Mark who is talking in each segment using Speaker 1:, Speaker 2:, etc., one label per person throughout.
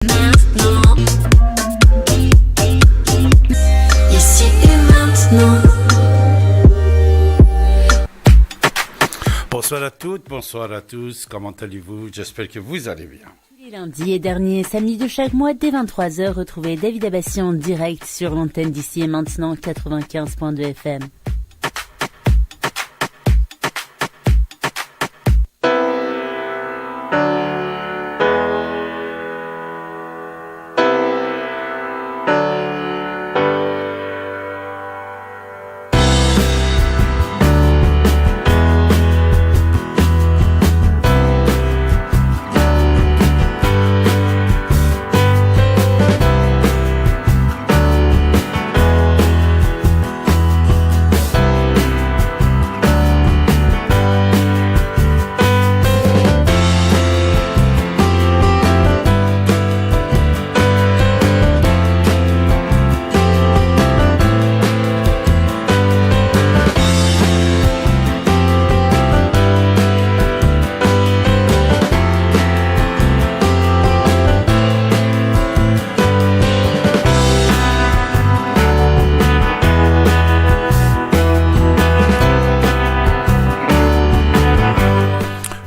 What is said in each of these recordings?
Speaker 1: Maintenant, ici et maintenant.
Speaker 2: Bonsoir à toutes, bonsoir à tous, comment allez-vous? J'espère que vous allez bien.
Speaker 3: Tous les lundis et derniers samedis de chaque mois dès 23h, retrouvez David Abbassi en direct sur l'antenne d'ici et maintenant 95.2 FM.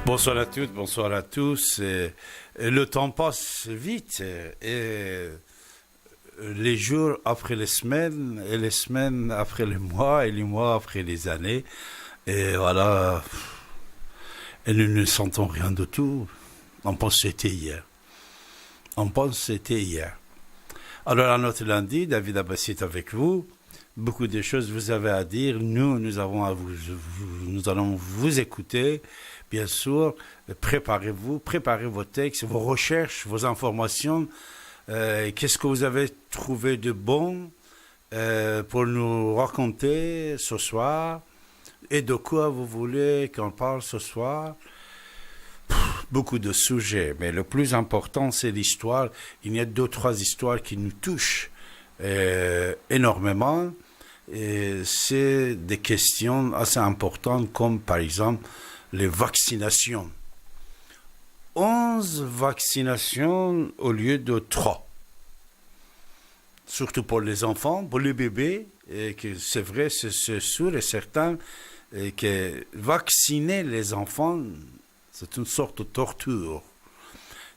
Speaker 2: Bonsoir à toutes, bonsoir à tous. Le temps passe vite et les jours après les semaines et les semaines après les mois et les mois après les années. Et voilà, et nous ne sentons rien de tout. On pense que c'était hier. On pense que c'était hier. Alors à notre lundi, David Abbassi est avec vous. Beaucoup de choses vous avez à dire. Nous allons vous écouter. Bien sûr, préparez-vous, préparez vos textes, vos recherches, vos informations. Qu'est-ce que vous avez trouvé de bon pour nous raconter ce soir? Et de quoi vous voulez qu'on parle ce soir? Beaucoup de sujets, mais le plus important, c'est l'histoire. Il y a 2-3 histoires qui nous touchent énormément. Et c'est des questions assez importantes, comme par exemple les vaccinations. 11 vaccinations au lieu de 3. Surtout pour les enfants, pour les bébés. Et que c'est vrai, c'est sûr et certain que vacciner les enfants, c'est une sorte de torture.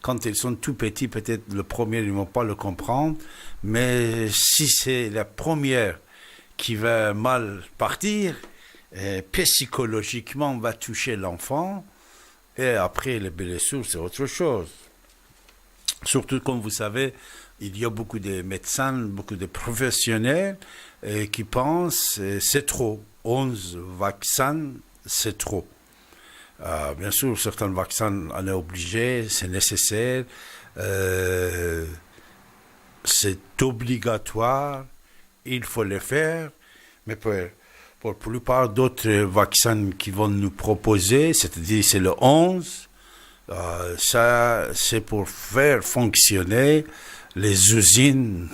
Speaker 2: Quand ils sont tout petits, peut-être le premier, ils ne vont pas le comprendre. Mais si c'est la première qui va mal partir, psychologiquement, on va toucher l'enfant. Et après, les blessures, c'est autre chose. Surtout, comme vous savez, il y a beaucoup de médecins, beaucoup de professionnels qui pensent que c'est trop. 11 vaccins, c'est trop. Bien sûr, certains vaccins, on est obligé, c'est nécessaire, c'est obligatoire, il faut le faire, mais pour la plupart d'autres vaccins qui vont nous proposer, c'est-à-dire c'est le 11, ça c'est pour faire fonctionner les usines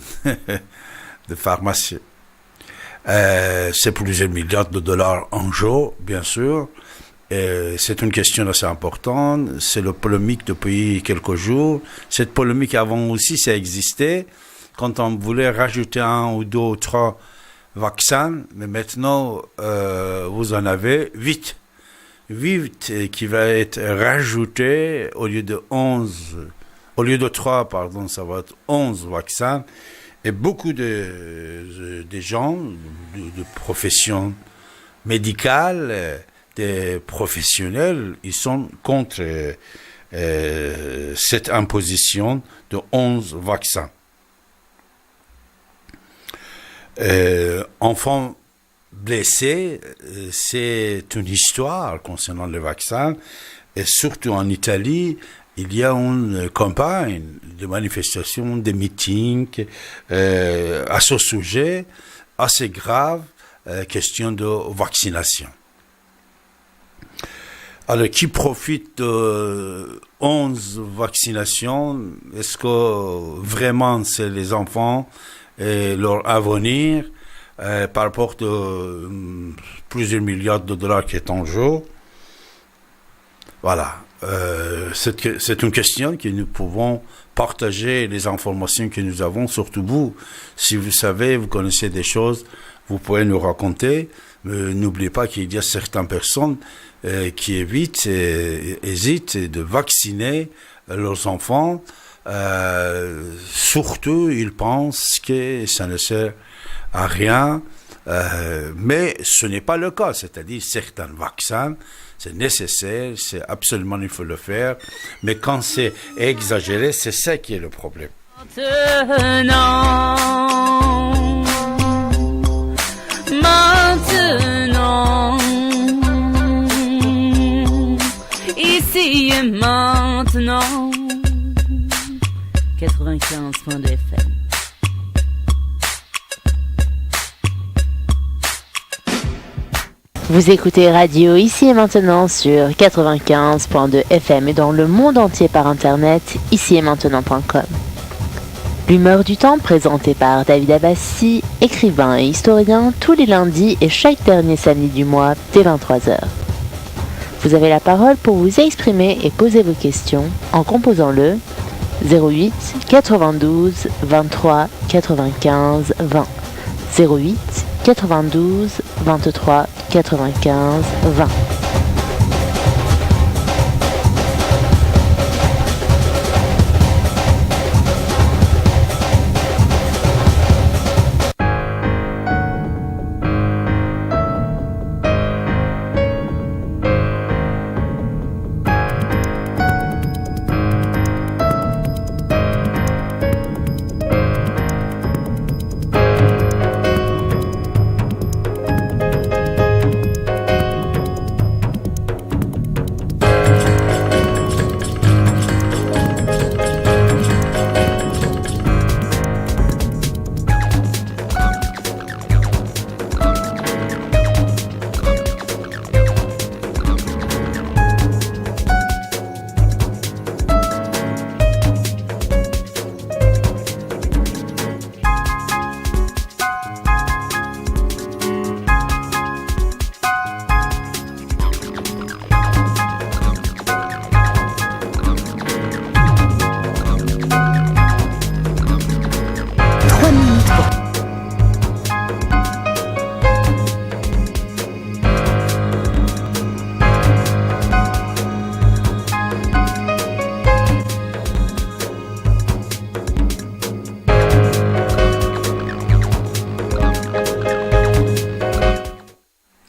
Speaker 2: de pharmacie. C'est plusieurs milliards de dollars en jeu, bien sûr. C'est une question assez importante. C'est la polémique depuis quelques jours. Cette polémique avant aussi, ça existait quand on voulait rajouter 1 ou 2 ou 3 vaccins. Mais maintenant, vous en avez 8. 8 qui va être rajouté au lieu de 11. Au lieu de 3, pardon, ça va être 11 vaccins. Et beaucoup de gens, de professions médicales, des professionnels, ils sont contre cette imposition de 11 vaccins. Enfants blessés, c'est une histoire concernant les vaccins, et surtout en Italie, il y a une campagne de manifestations, de meetings à ce sujet assez grave, question de vaccination. Alors, qui profite de 11 vaccinations? Est-ce que vraiment c'est les enfants et leur avenir par rapport à plusieurs milliards de dollars qui est en jeu? Voilà. c'est une question que nous pouvons partager les informations que nous avons, surtout vous. Si vous savez, vous connaissez des choses, vous pouvez nous raconter. N'oubliez pas qu'il y a certaines personnes qui hésitent de vacciner leurs enfants. Surtout, ils pensent que ça ne sert à rien. Mais ce n'est pas le cas. C'est-à-dire, certains vaccins, c'est nécessaire, c'est absolument, il faut le faire. Mais quand c'est exagéré, c'est ça qui est le problème.
Speaker 3: Maintenant, ici et maintenant, 95.2 FM. Vous écoutez Radio ici et maintenant sur 95.2 FM et dans le monde entier par internet, ici-et-maintenant.com. L'humeur du temps présentée par David Abbassi, écrivain et historien, tous les lundis et chaque dernier samedi du mois dès 23h. Vous avez la parole pour vous exprimer et poser vos questions en composant le 08 92 23 95 20. 08 92 23 95 20.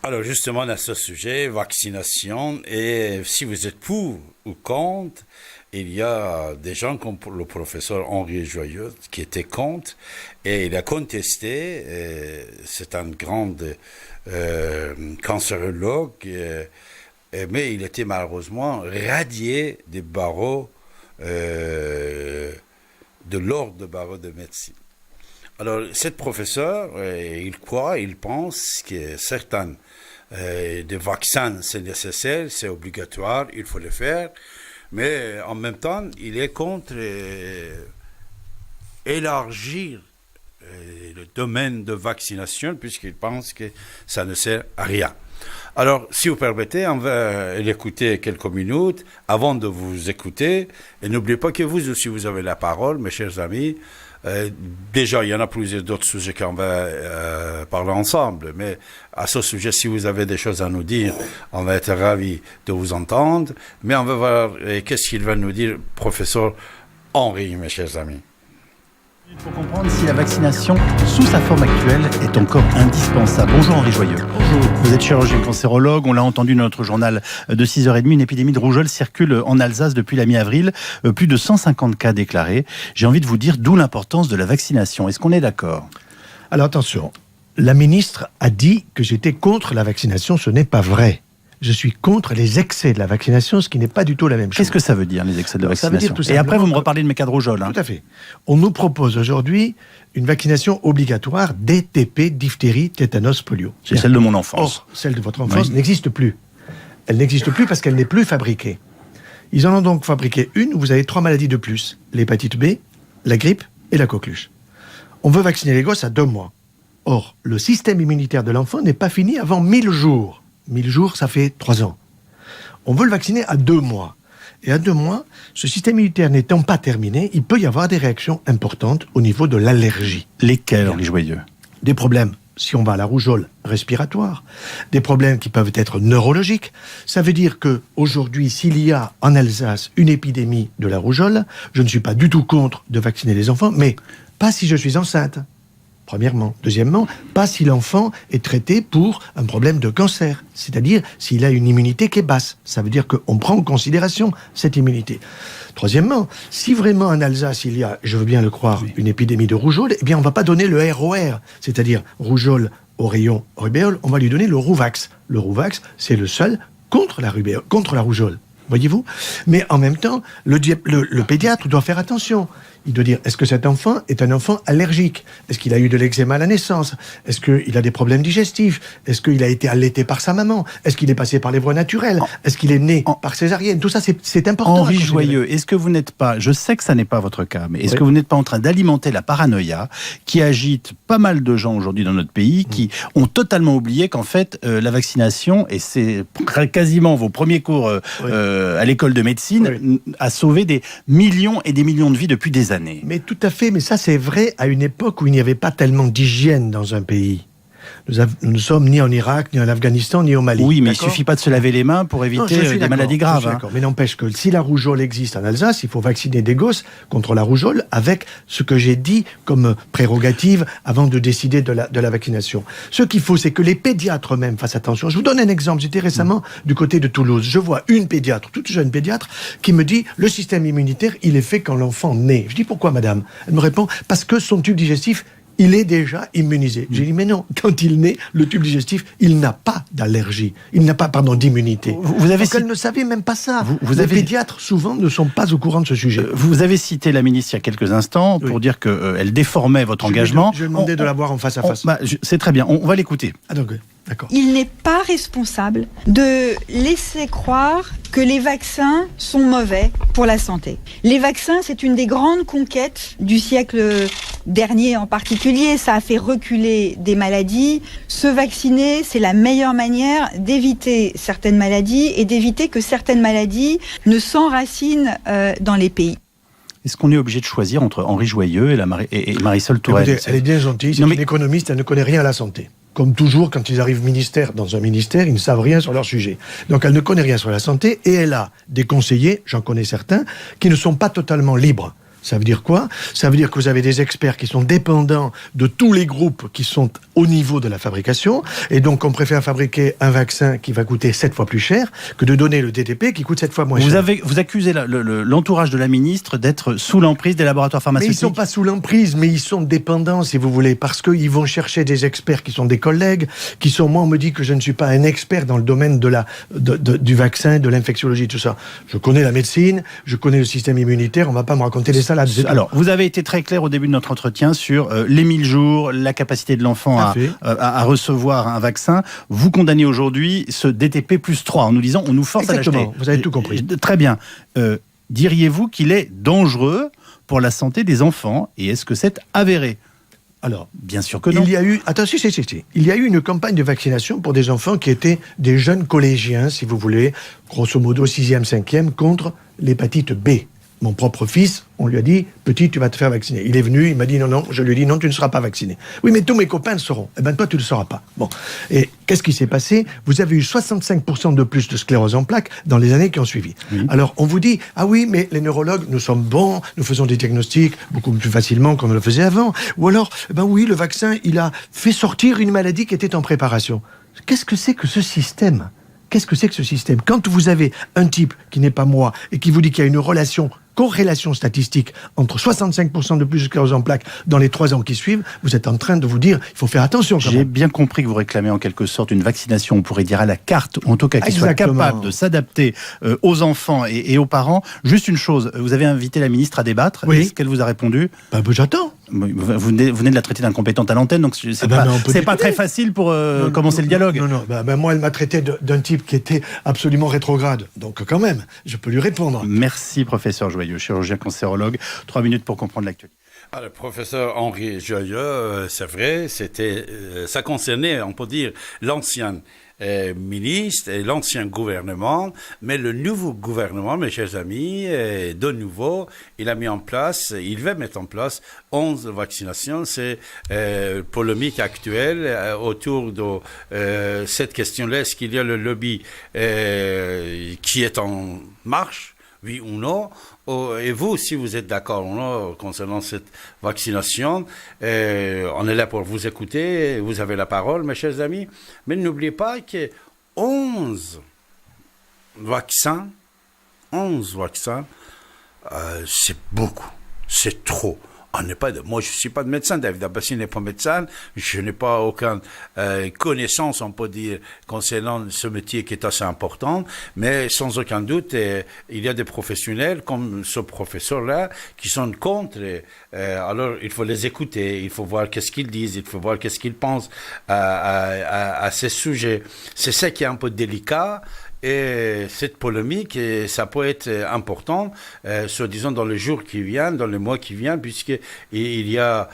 Speaker 2: Alors justement, à ce sujet, vaccination, et si vous êtes pour ou contre, il y a des gens comme le professeur Henri Joyeux qui était contre, et il a contesté, c'est un grand cancérologue, mais il était malheureusement radié des barreaux, de l'ordre de barreaux de médecine. Alors, cet professeur, il pense que certains des vaccins, c'est nécessaire, c'est obligatoire, il faut le faire, mais en même temps, il est contre élargir le domaine de vaccination, puisqu'il pense que ça ne sert à rien. Alors, si vous permettez, on va l'écouter quelques minutes avant de vous écouter. Et n'oubliez pas que vous aussi, vous avez la parole, mes chers amis. Déjà, il y en a plusieurs d'autres sujets qu'on va parler ensemble. Mais à ce sujet, si vous avez des choses à nous dire, on va être ravis de vous entendre. Mais on va voir qu'est-ce qu'il va nous dire, professeur Henri, mes chers amis.
Speaker 4: Il faut comprendre si la vaccination, sous sa forme actuelle, est encore indispensable. Bonjour Henri Joyeux. Bonjour. Vous êtes chirurgien cancérologue, on l'a entendu dans notre journal de 6h30, une épidémie de rougeole circule en Alsace depuis la mi-avril, plus de 150 cas déclarés. J'ai envie de vous dire d'où l'importance de la vaccination. Est-ce qu'on est d'accord ?
Speaker 5: Alors attention, la ministre a dit que j'étais contre la vaccination, ce n'est pas vrai. Je suis contre les excès de la vaccination, ce qui n'est pas du tout la même chose.
Speaker 4: Qu'est-ce que ça veut dire, les excès de vaccination ?
Speaker 5: Ça veut dire tout
Speaker 4: Et après, vous me reparlez de mes cas de rougeole.
Speaker 5: Tout à fait. On nous propose aujourd'hui une vaccination obligatoire DTP, diphtérie, tétanos, polio.
Speaker 4: C'est celle de mon enfance.
Speaker 5: Or, celle de votre enfance n'existe plus. Elle n'existe plus parce qu'elle n'est plus fabriquée. Ils en ont donc fabriqué une où vous avez 3 maladies de plus. L'hépatite B, la grippe et la coqueluche. On veut vacciner les gosses à 2 mois. Or, le système immunitaire de l'enfant n'est pas fini avant 1000 jours. 1000 jours, ça fait 3 ans. On veut le vacciner à 2 mois. Et à 2 mois, ce système immunitaire n'étant pas terminé, il peut y avoir des réactions importantes au niveau de l'allergie.
Speaker 4: Lesquels, Henri Joyeux?
Speaker 5: Des problèmes, si on va à la rougeole, respiratoires, des problèmes qui peuvent être neurologiques. Ça veut dire que aujourd'hui, s'il y a en Alsace une épidémie de la rougeole, je ne suis pas du tout contre de vacciner les enfants, mais pas si je suis enceinte. Premièrement. Deuxièmement, pas si l'enfant est traité pour un problème de cancer, c'est-à-dire s'il a une immunité qui est basse. Ça veut dire qu'on prend en considération cette immunité. Troisièmement, si vraiment en Alsace il y a, je veux bien le croire, une épidémie de rougeole, eh bien on ne va pas donner le ROR, c'est-à-dire rougeole au rayon rubéole, on va lui donner le Rouvax. Le Rouvax, c'est le seul contre la rubéole, contre la rougeole. Voyez-vous? Mais en même temps, le pédiatre doit faire attention. Il doit dire, est-ce que cet enfant est un enfant allergique? Est-ce qu'il a eu de l'eczéma à la naissance? Est-ce qu'il a des problèmes digestifs? Est-ce qu'il a été allaité par sa maman? Est-ce qu'il est passé par les voies naturelles? Est-ce qu'il est né par césarienne? Tout ça, c'est important.
Speaker 4: Henri Joyeux, est-ce que vous n'êtes pas, je sais que ça n'est pas votre cas, mais est-ce que vous n'êtes pas en train d'alimenter la paranoïa qui agite pas mal de gens aujourd'hui dans notre pays, qui ont totalement oublié qu'en fait, la vaccination, et c'est quasiment vos premiers cours à l'école de médecine, a sauvé des millions et des millions de vies depuis des années.
Speaker 5: Mais tout à fait, mais ça c'est vrai à une époque où il n'y avait pas tellement d'hygiène dans un pays. Nous ne sommes ni en Irak, ni en Afghanistan, ni au Mali.
Speaker 4: Oui, mais il ne suffit pas de se laver les mains pour éviter des maladies graves.
Speaker 5: Hein. Mais n'empêche que si la rougeole existe en Alsace, il faut vacciner des gosses contre la rougeole avec ce que j'ai dit comme prérogative avant de décider de la vaccination. Ce qu'il faut, c'est que les pédiatres eux-mêmes fassent attention. Je vous donne un exemple. J'étais récemment du côté de Toulouse. Je vois une pédiatre, toute jeune pédiatre, qui me dit « Le système immunitaire, il est fait quand l'enfant naît. » Je dis « Pourquoi, madame ?» Elle me répond « Parce que son tube digestif, il est déjà immunisé. » J'ai dit, mais non, quand il naît, le tube digestif, il n'a pas d'allergie. Il n'a pas, d'immunité. Elle ne savait même pas ça. Les pédiatres, souvent, ne sont pas au courant de ce sujet.
Speaker 4: Vous avez cité la ministre il y a quelques instants pour dire qu'elle déformait votre engagement.
Speaker 5: Je lui ai demandé de la voir en face à face.
Speaker 4: C'est très bien, on va l'écouter.
Speaker 5: Ah donc, d'accord.
Speaker 6: Il n'est pas responsable de laisser croire que les vaccins sont mauvais pour la santé. Les vaccins, c'est une des grandes conquêtes du siècle dernier en particulier. Ça a fait reculer des maladies. Se vacciner, c'est la meilleure manière d'éviter certaines maladies et d'éviter que certaines maladies ne s'enracinent dans les pays.
Speaker 4: Est-ce qu'on est obligé de choisir entre Henri Joyeux et Marisol Touraine?
Speaker 5: Écoutez, elle est bien gentille, c'est une économiste, elle ne connaît rien à la santé. Comme toujours, quand ils arrivent dans un ministère, ils ne savent rien sur leur sujet. Donc elle ne connaît rien sur la santé et elle a des conseillers, j'en connais certains, qui ne sont pas totalement libres. Ça veut dire quoi? Ça veut dire que vous avez des experts qui sont dépendants de tous les groupes qui sont au niveau de la fabrication, et donc on préfère fabriquer un vaccin qui va coûter 7 fois plus cher que de donner le DTP qui coûte 7 fois moins cher.
Speaker 4: Vous accusez l'entourage de la ministre d'être sous l'emprise des laboratoires pharmaceutiques.
Speaker 5: Mais ils ne sont pas sous l'emprise, mais ils sont dépendants, si vous voulez, parce qu'ils vont chercher des experts qui sont des collègues, qui sont... Moi, on me dit que je ne suis pas un expert dans le domaine du vaccin, de l'infectiologie, tout ça. Je connais la médecine, je connais le système immunitaire, on ne va pas me raconter des salades.
Speaker 4: Alors, vous avez été très clair au début de notre entretien sur les 1000 jours, la capacité de l'enfant à recevoir un vaccin. Vous condamnez aujourd'hui ce DTP plus 3 en nous disant on nous force à l'acheter.
Speaker 5: Exactement, vous avez tout compris.
Speaker 4: Très bien. Diriez-vous qu'il est dangereux pour la santé des enfants et est-ce que c'est avéré?
Speaker 5: Alors,
Speaker 4: bien sûr que non.
Speaker 5: Il y a eu, attention, il y a eu une campagne de vaccination pour des enfants qui étaient des jeunes collégiens, si vous voulez, grosso modo 6e, 5e, contre l'hépatite B. Mon propre fils, on lui a dit, petit, tu vas te faire vacciner. Il est venu, il m'a dit non, je lui ai dit non, tu ne seras pas vacciné. Oui, mais tous mes copains le seront. Eh bien, toi, tu ne le seras pas. Bon. Et qu'est-ce qui s'est passé? Vous avez eu 65% de plus de sclérose en plaques dans les années qui ont suivi. Oui. Alors, on vous dit, ah oui, mais les neurologues, nous sommes bons, nous faisons des diagnostics beaucoup plus facilement qu'on ne le faisait avant. Ou alors, eh ben oui, le vaccin, il a fait sortir une maladie qui était en préparation. Qu'est-ce que c'est que ce système? Qu'est-ce que c'est que ce système? Quand vous avez un type qui n'est pas moi et qui vous dit qu'il y a une corrélation statistique entre 65% de plus de sclérose en plaques dans les 3 ans qui suivent, vous êtes en train de vous dire il faut faire attention.
Speaker 4: J'ai bien compris que vous réclamez en quelque sorte une vaccination, on pourrait dire à la carte, ou en tout cas qui soit capable de s'adapter aux enfants et aux parents. Juste une chose, vous avez invité la ministre à débattre. Oui. Est-ce qu'elle vous a répondu?
Speaker 5: J'attends.
Speaker 4: Vous venez de la traiter d'incompétente à l'antenne, donc c'est pas très facile pour commencer le dialogue.
Speaker 5: Non. Moi, elle m'a traité d'un type qui était absolument rétrograde. Donc quand même, je peux lui répondre.
Speaker 4: Merci, professeur Joyeux, chirurgien cancérologue. 3 minutes pour comprendre l'actualité.
Speaker 2: Le professeur Henri Joyeux, c'est vrai, ça concernait, on peut dire, l'ancienne ministres et l'ancien gouvernement, mais le nouveau gouvernement, mes chers amis, de nouveau, il va mettre en place 11 vaccinations. C'est polémique actuelle autour de cette question-là. Est-ce qu'il y a le lobby qui est en marche, oui ou non? Et vous, si vous êtes d'accord ou non concernant cette vaccination, on est là pour vous écouter. Vous avez la parole, mes chers amis. Mais n'oubliez pas que 11 vaccins, c'est beaucoup, c'est trop. Moi, je ne suis pas de médecin, David Abbassi n'est pas médecin, je n'ai pas aucune connaissance, on peut dire, concernant ce métier qui est assez important, mais sans aucun doute, il y a des professionnels comme ce professeur-là qui sont contre. Alors, il faut les écouter, il faut voir qu'est-ce qu'ils disent, il faut voir qu'est-ce qu'ils pensent à ces sujets. C'est ça qui est un peu délicat. Et cette polémique, ça peut être important, soi-disant dans les jours qui viennent, dans les mois qui viennent, puisqu'il y a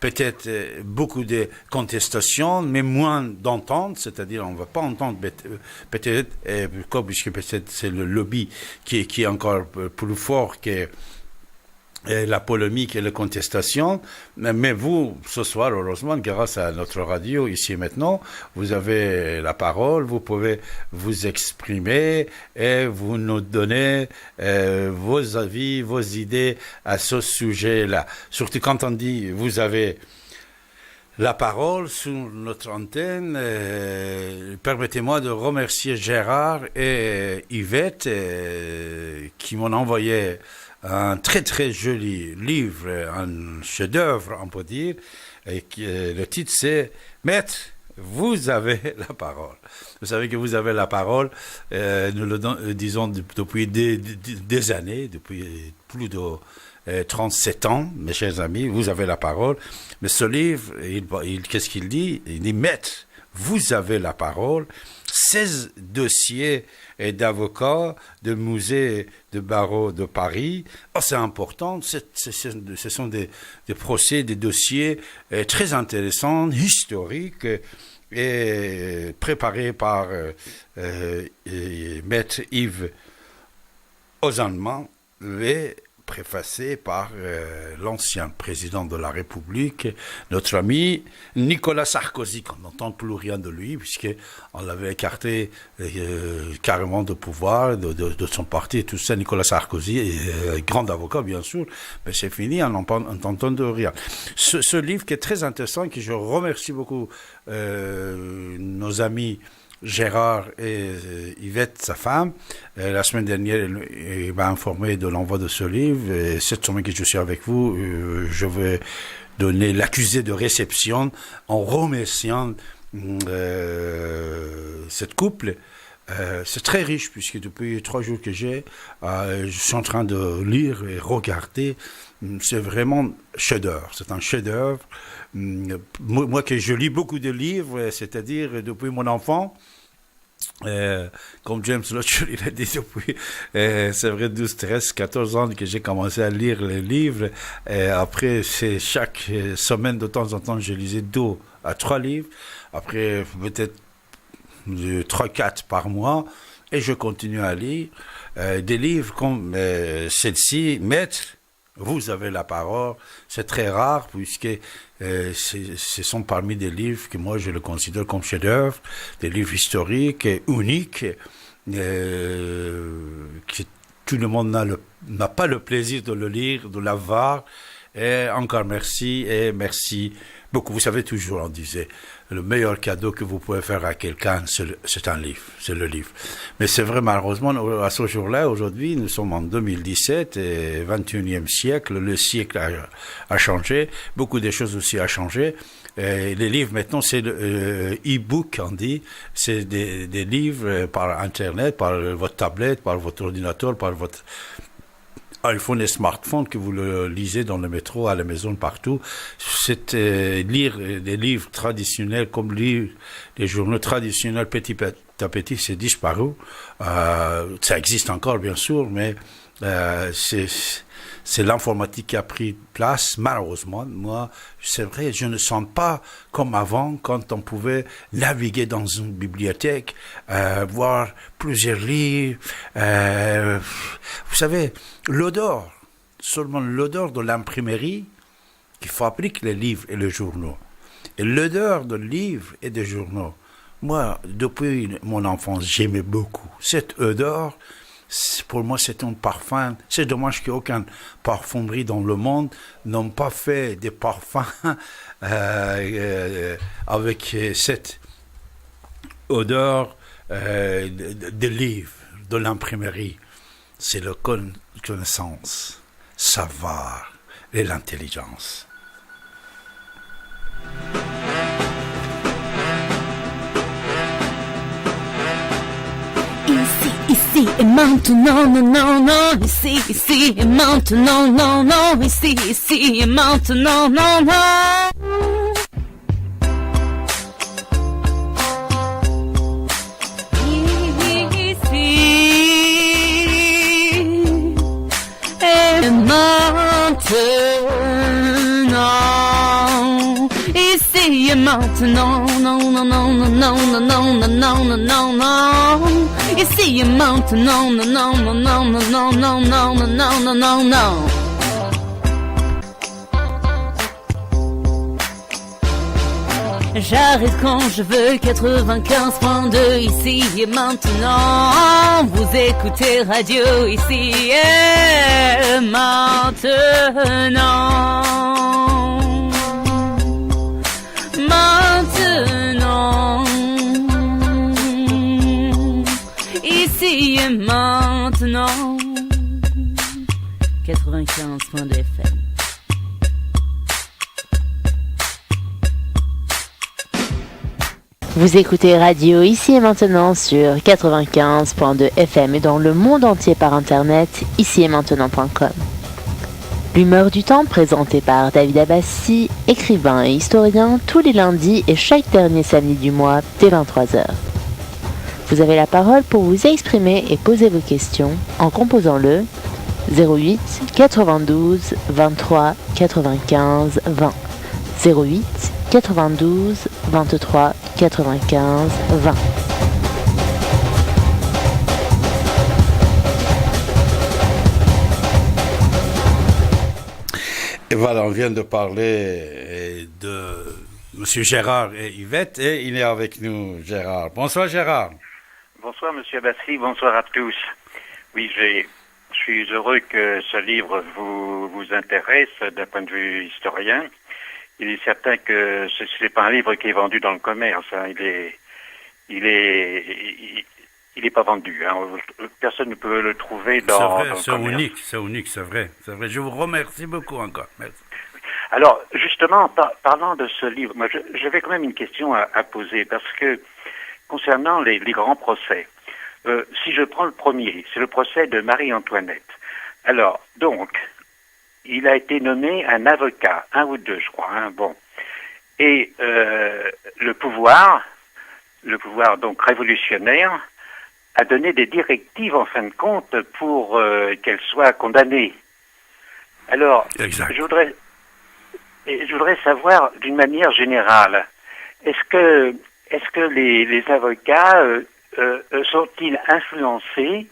Speaker 2: peut-être beaucoup de contestations, mais moins d'entente, c'est-à-dire on ne va pas entendre peut-être, puisque peut-être c'est le lobby qui est encore plus fort que la polémique et la contestation, mais vous, ce soir, heureusement, grâce à notre radio, ici et maintenant, vous avez la parole, vous pouvez vous exprimer et vous nous donner vos avis, vos idées à ce sujet-là. Surtout quand on dit, vous avez la parole sur notre antenne. Permettez-moi de remercier Gérard et Yvette qui m'ont envoyé un très très joli livre, un chef-d'œuvre, on peut dire. Et le titre c'est « Maître, vous avez la parole ». Vous savez que vous avez la parole, nous le disons depuis des années, depuis plus de 37 ans, mes chers amis, vous avez la parole. Mais ce livre, qu'est-ce qu'il dit? Il dit « Maître, vous avez la parole ». 16 dossiers d'avocats de musées de barreau de Paris. Oh, c'est important, ce sont des procès, des dossiers très intéressants, historiques, et préparés par Maître Yves Ozanman, et préfacé par l'ancien président de la République, notre ami Nicolas Sarkozy, qu'on n'entend plus rien de lui, puisqu'on l'avait écarté carrément de pouvoir, de son parti et tout ça. Nicolas Sarkozy, grand avocat bien sûr, mais c'est fini, on n'entend de rien. Ce livre qui est très intéressant, que je remercie beaucoup nos amis Gérard et Yvette, sa femme. La semaine dernière, il m'a informé de l'envoi de ce livre. Et cette semaine que je suis avec vous, je vais donner l'accusé de réception en remerciant cette couple. C'est très riche, puisque depuis 3 jours que je suis en train de lire et regarder. C'est vraiment chef-d'œuvre. C'est un chef-d'œuvre. Moi que je lis beaucoup de livres, c'est-à-dire depuis mon enfant, comme James Lutcher, il a dit depuis, c'est vrai, 12, 13, 14 ans que j'ai commencé à lire les livres. Après, c'est chaque semaine, de temps en temps, je lisais 2 à 3 livres. Après, peut-être 3-4 par mois. Et je continue à lire des livres comme celle-ci, Maître, vous avez la parole. C'est très rare puisque ce sont parmi des livres que moi je le considère comme chef-d'œuvre, des livres historiques, uniques, que tout le monde n'a pas le plaisir de le lire, de l'avoir. Et encore merci et merci beaucoup. Vous savez toujours, on disait, le meilleur cadeau que vous pouvez faire à quelqu'un, c'est un livre, c'est le livre. Mais c'est vrai, malheureusement, à ce jour-là, aujourd'hui, nous sommes en 2017, et 21e siècle, le siècle a changé, beaucoup de choses aussi a changé. Et les livres, maintenant, c'est e-book, on dit, c'est des livres par Internet, par votre tablette, par votre ordinateur, par votre iPhone et smartphone, que vous le lisez dans le métro, à la maison, partout. C'est lire des livres traditionnels, comme lire des journaux traditionnels petit à petit, c'est disparu. Ça existe encore, bien sûr, mais c'est l'informatique qui a pris place, malheureusement. Moi, c'est vrai, je ne sens pas comme avant, quand on pouvait naviguer dans une bibliothèque, voir plusieurs livres. Vous savez, l'odeur, seulement l'odeur de l'imprimerie qui fabrique les livres et les journaux. Et l'odeur de livres et des journaux, moi, depuis mon enfance, j'aimais beaucoup. Cette odeur, pour moi, c'est un parfum. C'est dommage qu'aucune parfumerie dans le monde n'ont pas fait des parfums avec cette odeur des livres, de l'imprimerie. C'est la connaissance, savoir et l'intelligence.
Speaker 7: Ici et maintenant, non, non, non, ici et maintenant, non, non, ici et maintenant, non, non. Ici et maintenant, non, non, non, non, non, non, non, non, non, non, non, non. Ici et maintenant, non, non, non, non, non, non, non, non, non, non, non, non, non. J'arrête quand je veux, 95.2 ici et maintenant. Vous écoutez radio ici et maintenant. Maintenant. Ici et maintenant. 95.2 FM.
Speaker 3: Vous écoutez Radio ici et maintenant sur 95.2 FM et dans le monde entier par internet, ici et maintenant.com. L'humeur du temps présentée par David Abbassi, écrivain et historien, tous les lundis et chaque dernier samedi du mois dès 23h. Vous avez la parole pour vous exprimer et poser vos questions en composant le 08 92 23 95 20. 08 92 23 95 20.
Speaker 2: Et voilà, on vient de parler de M. Gérard et Yvette, et il est avec nous, Gérard. Bonsoir, Gérard.
Speaker 8: Bonsoir, M. Abbassi, bonsoir à tous. Oui, je suis heureux que ce livre vous intéresse d'un point de vue historien. Il est certain que ce n'est pas un livre qui est vendu dans le commerce. Hein. Il est pas vendu. Hein. Personne ne peut le trouver dans le commerce.
Speaker 2: C'est unique, c'est vrai. Je vous remercie beaucoup encore. Merci.
Speaker 8: Alors, justement, parlant de ce livre, moi, j'avais quand même une question à poser, parce que concernant les grands procès, si je prends le premier, c'est le procès de Marie-Antoinette. Alors, donc, il a été nommé un avocat, un ou deux, je crois. Hein, bon, et le pouvoir donc révolutionnaire, a donné des directives en fin de compte pour qu'elle soit condamnée. Alors,
Speaker 2: exact.
Speaker 8: Je voudrais savoir d'une manière générale, est-ce que les avocats sont-ils influencés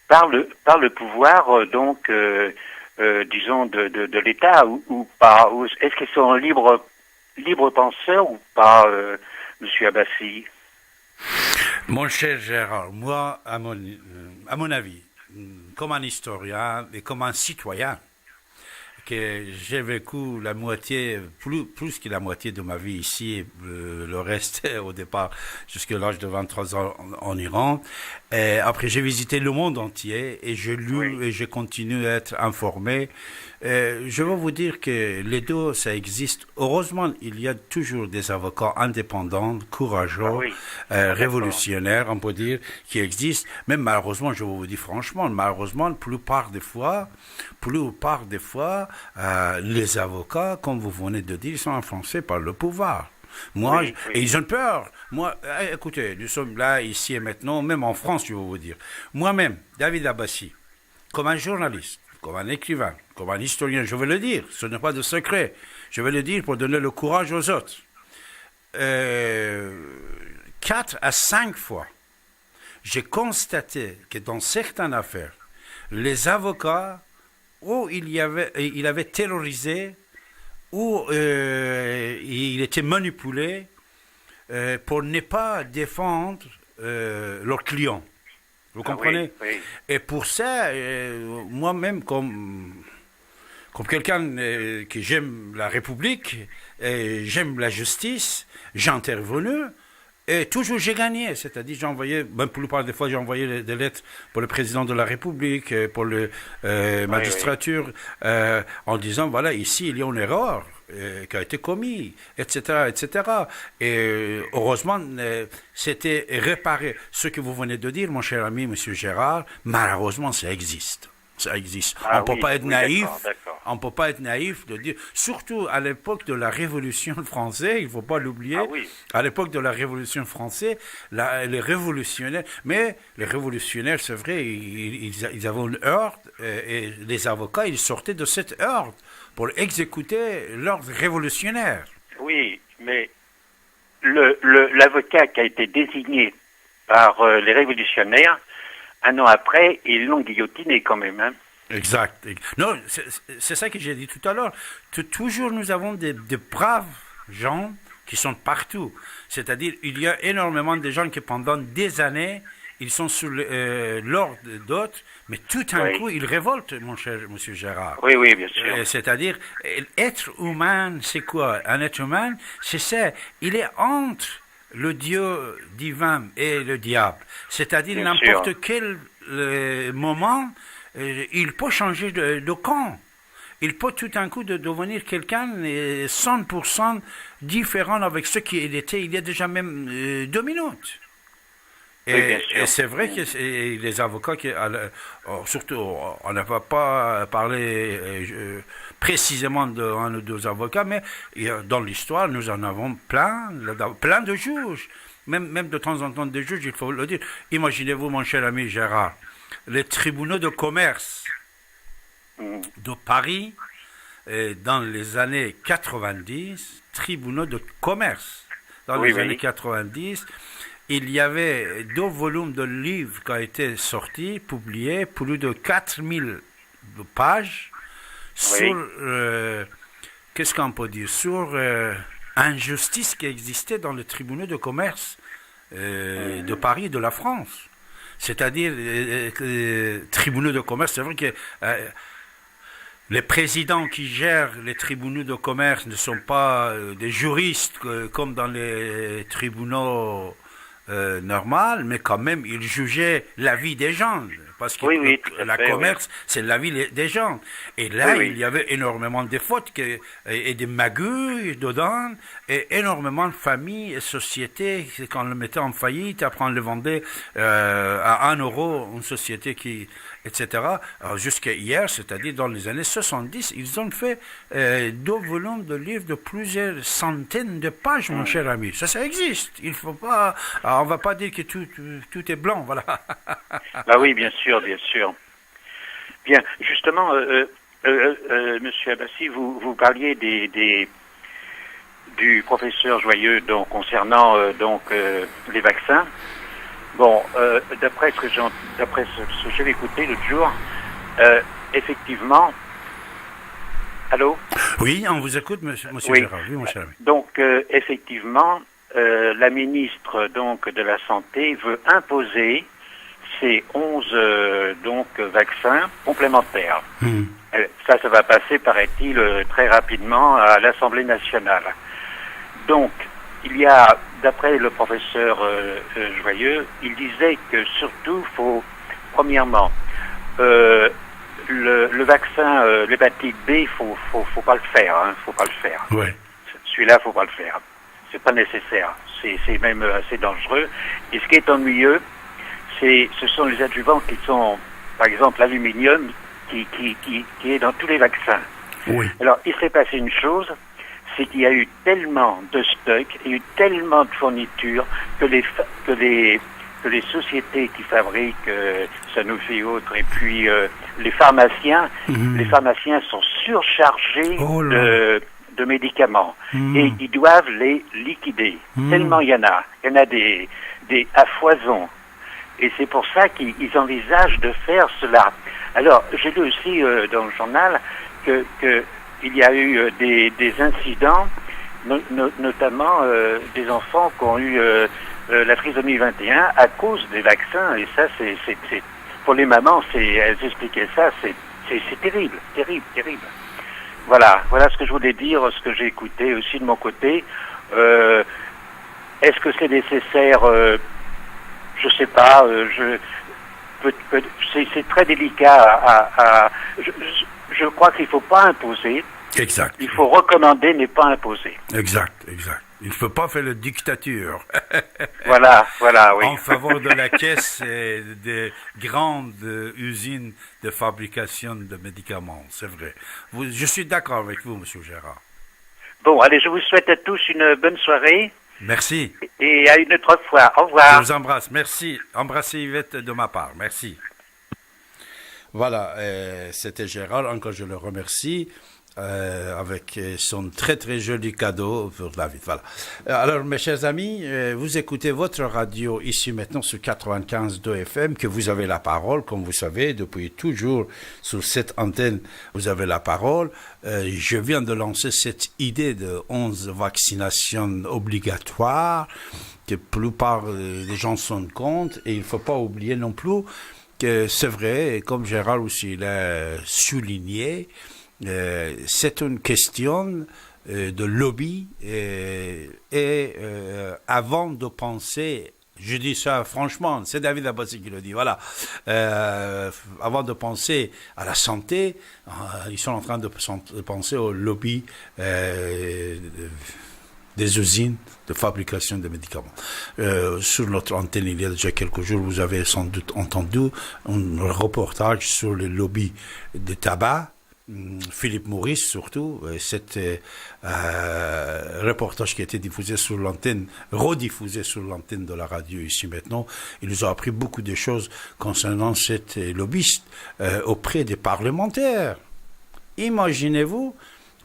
Speaker 8: par le pouvoir disons de l'État ou pas, ou est-ce qu'ils sont libres penseurs ou pas, Monsieur Abbassi?
Speaker 2: Mon cher Gérard, moi, à mon avis, comme un historien et comme un citoyen, que j'ai vécu la moitié, plus que la moitié de ma vie ici, le reste au départ jusqu'à l'âge de 23 ans en Iran. Et après, j'ai visité le monde entier et j'ai lu et je continue à être informé. Je vais vous dire que les deux, ça existe. Heureusement, il y a toujours des avocats indépendants, courageux, révolutionnaires, on peut dire, qui existent. Mais malheureusement, je vais vous dire franchement, la plupart des fois, les avocats, comme vous venez de dire, sont influencés par le pouvoir. Et ils ont peur. Moi, écoutez, nous sommes là, ici et maintenant, même en France, je vais vous dire. Moi-même, David Abbassi, comme un journaliste, comme un écrivain, comme un historien, je vais le dire, ce n'est pas de secret, je vais le dire pour donner le courage aux autres. 4 à 5 fois, j'ai constaté que dans certaines affaires, les avocats, ou il avait terrorisé, ou il était manipulé pour ne pas défendre leurs clients. Vous comprenez?
Speaker 8: Oui.
Speaker 2: Et pour ça, moi-même, comme quelqu'un qui j'aime la République, et j'aime la justice, j'ai intervenu. Et toujours j'ai gagné, c'est-à-dire j'ai envoyé, même pour la plupart des fois j'ai envoyé des lettres pour le président de la République, pour la magistrature, en disant voilà, ici il y a une erreur qui a été commise, etc., etc. Et heureusement, c'était réparé. Ce que vous venez de dire, mon cher ami, monsieur Gérard, malheureusement ça existe. Ça existe. On ne peut pas être naïf.
Speaker 8: D'accord.
Speaker 2: On ne peut pas être naïf de dire, surtout à l'époque de la Révolution française, il ne faut pas l'oublier. À l'époque de la Révolution française, les révolutionnaires, mais les révolutionnaires, c'est vrai, ils avaient une heurte et les avocats, ils sortaient de cette heurte pour exécuter l'ordre révolutionnaire.
Speaker 8: Oui, mais l'avocat qui a été désigné par les révolutionnaires, un an après, ils l'ont guillotiné quand même. Hein.
Speaker 2: Exact. Non, c'est ça que j'ai dit tout à l'heure. Toujours nous avons des braves gens qui sont partout. C'est-à-dire, il y a énormément de gens qui pendant des années, ils sont sous l'ordre d'autres, mais tout d'un coup, ils révoltent, mon cher monsieur Gérard.
Speaker 8: Oui, bien sûr.
Speaker 2: C'est-à-dire, être humain, c'est quoi? Un être humain, c'est ça. Il est entre le Dieu divin et le diable. C'est-à-dire, n'importe quel moment, il peut changer de camp. Il peut tout d'un coup devenir quelqu'un 100% différent avec ce qu'il était il y a déjà même 2 minutes. Et c'est vrai que les avocats, surtout, on n'a pas parlé précisément d'un ou deux avocats, mais dans l'histoire, nous en avons plein de juges. Même de temps en temps des juges, il faut le dire. Imaginez-vous, mon cher ami Gérard, les tribunaux de commerce de Paris, dans les années 90, tribunaux de commerce, dans les années 90, il y avait 2 volumes de livres qui ont été sortis, publiés, plus de 4000 pages, sur, qu'est-ce qu'on peut dire, sur injustice qui existait dans les tribunaux de commerce de Paris et de la France. C'est-à-dire, les tribunaux de commerce, c'est vrai que les présidents qui gèrent les tribunaux de commerce ne sont pas des juristes comme dans les tribunaux normaux, mais quand même, ils jugeaient la vie des gens. Parce que commerce, c'est la vie des gens. Et là, il y avait énormément de fautes et des magouilles dedans, et énormément de familles et sociétés, quand on le mettait en faillite, après on le vendait à 1 euro, une société qui, etc. Jusqu'à hier, c'est-à-dire dans les années 70, ils ont fait 2 volumes de livres de plusieurs centaines de pages, mon cher ami. Ça existe. Il faut pas, on va pas dire que tout est blanc, voilà.
Speaker 8: Bah oui, bien sûr. Bien, justement, Monsieur Abbassi, vous parliez du professeur Joyeux donc concernant les vaccins. Bon, d'après ce que j'avais écouté l'autre jour, effectivement. Allô?
Speaker 2: Oui, on vous écoute, monsieur Gérard. Oui, mon cher ami.
Speaker 8: Donc, effectivement, la ministre donc de la Santé veut imposer ces 11 vaccins complémentaires. Ça va passer, paraît-il, très rapidement à l'Assemblée nationale. Donc, il y a, d'après le professeur Joyeux, il disait que surtout, faut, premièrement, le vaccin, l'hépatite B, faut pas le faire, hein, faut pas le faire.
Speaker 2: Ouais.
Speaker 8: Celui-là, faut pas le faire. C'est pas nécessaire. C'est même assez dangereux. Et ce qui est ennuyeux, ce sont les adjuvants qui sont, par exemple, l'aluminium, qui est dans tous les vaccins.
Speaker 2: Oui.
Speaker 8: Alors, il s'est passé une chose, c'est qu'il y a eu tellement de stocks, il y a eu tellement de fournitures que les que les sociétés qui fabriquent Sanofi et autres, et puis les pharmaciens sont surchargés
Speaker 2: Oh là.
Speaker 8: de médicaments et ils doivent les liquider. Tellement il y en a des à foison. Et c'est pour ça qu'ils envisagent de faire cela. Alors, j'ai lu aussi dans le journal que il y a eu des incidents, notamment des enfants qui ont eu la trisomie 21 à cause des vaccins. Et ça, c'est pour les mamans, elles expliquaient ça, c'est terrible, terrible, terrible. Voilà ce que je voulais dire, ce que j'ai écouté aussi de mon côté. Est-ce que c'est nécessaire? Je sais pas. C'est très délicat. Je crois qu'il faut pas imposer.
Speaker 2: Exact.
Speaker 8: Il faut recommander, mais pas imposer.
Speaker 2: Exact. Il ne faut pas faire la dictature.
Speaker 8: Voilà, oui.
Speaker 2: En faveur de la caisse et des grandes usines de fabrication de médicaments, c'est vrai. Je suis d'accord avec vous, Monsieur Gérard.
Speaker 8: Bon, allez, je vous souhaite à tous une bonne soirée.
Speaker 2: Merci.
Speaker 8: Et à une autre fois. Au revoir.
Speaker 2: Je vous embrasse. Merci. Embrassez Yvette de ma part. Merci. Voilà, c'était Gérard. Encore, je le remercie. Avec son très très joli cadeau pour David. Voilà. Alors mes chers amis, vous écoutez votre radio ici maintenant sur 95.2 FM, que vous avez la parole, comme vous savez, depuis toujours sur cette antenne, vous avez la parole. Je viens de lancer cette idée de 11 vaccinations obligatoires, que la plupart des gens se rendent compte, et il ne faut pas oublier non plus que c'est vrai, et comme Gérard aussi l'a souligné, c'est une question de lobby et avant de penser, je dis ça franchement, c'est David Abbassi qui le dit, voilà, avant de penser à la santé, ils sont en train de penser au lobby des usines de fabrication de médicaments. Sur notre antenne, il y a déjà quelques jours, vous avez sans doute entendu un reportage sur le lobby de tabac. Philippe Maurice surtout, cet reportage qui a été diffusé sur l'antenne, rediffusé sur l'antenne de la radio ici maintenant, il nous a appris beaucoup de choses concernant cette lobbyiste auprès des parlementaires. Imaginez-vous,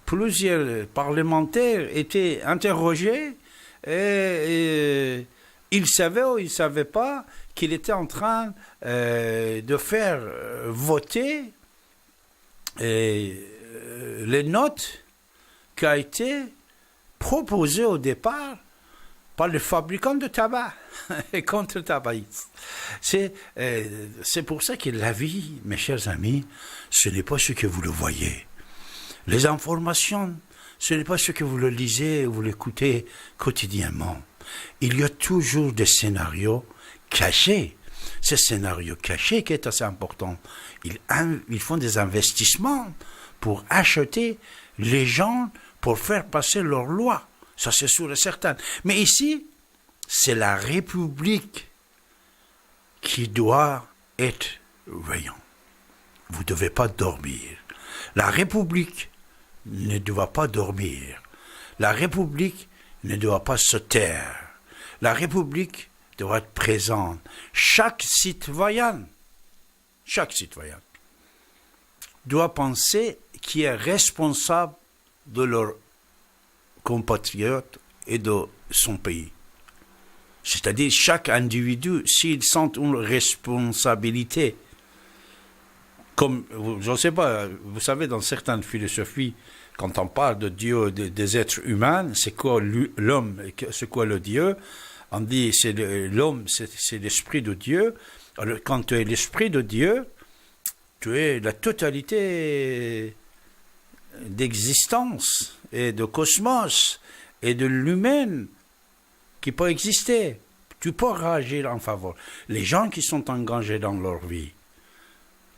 Speaker 2: plusieurs parlementaires étaient interrogés et ils savaient ou ils ne savaient pas qu'il était en train de faire voter et les notes qui ont été proposées au départ par les fabricants de tabac et contre le tabagisme. C'est pour ça que la vie, mes chers amis, ce n'est pas ce que vous le voyez. Les informations, ce n'est pas ce que vous le lisez ou vous l'écoutez quotidiennement. Il y a toujours des scénarios cachés. Ce scénario caché qui est assez important. Ils font des investissements pour acheter les gens, pour faire passer leurs lois. Ça, c'est sûr et certain. Mais ici, c'est la République qui doit être veillant. Vous ne devez pas dormir. La République ne doit pas dormir. La République ne doit pas se taire. La République doit être présente. Chaque citoyen doit penser qu'il est responsable de leurs compatriotes et de son pays. C'est-à-dire chaque individu, s'il sent une responsabilité, comme, je ne sais pas, vous savez, dans certaines philosophies, quand on parle de Dieu, des êtres humains, c'est quoi l'homme, c'est quoi le Dieu? On dit c'est l'homme, c'est l'esprit de Dieu. Alors, quand tu es l'esprit de Dieu, tu es la totalité d'existence et de cosmos et de l'humain qui peut exister. Tu peux agir en faveur. Les gens qui sont engagés dans leur vie,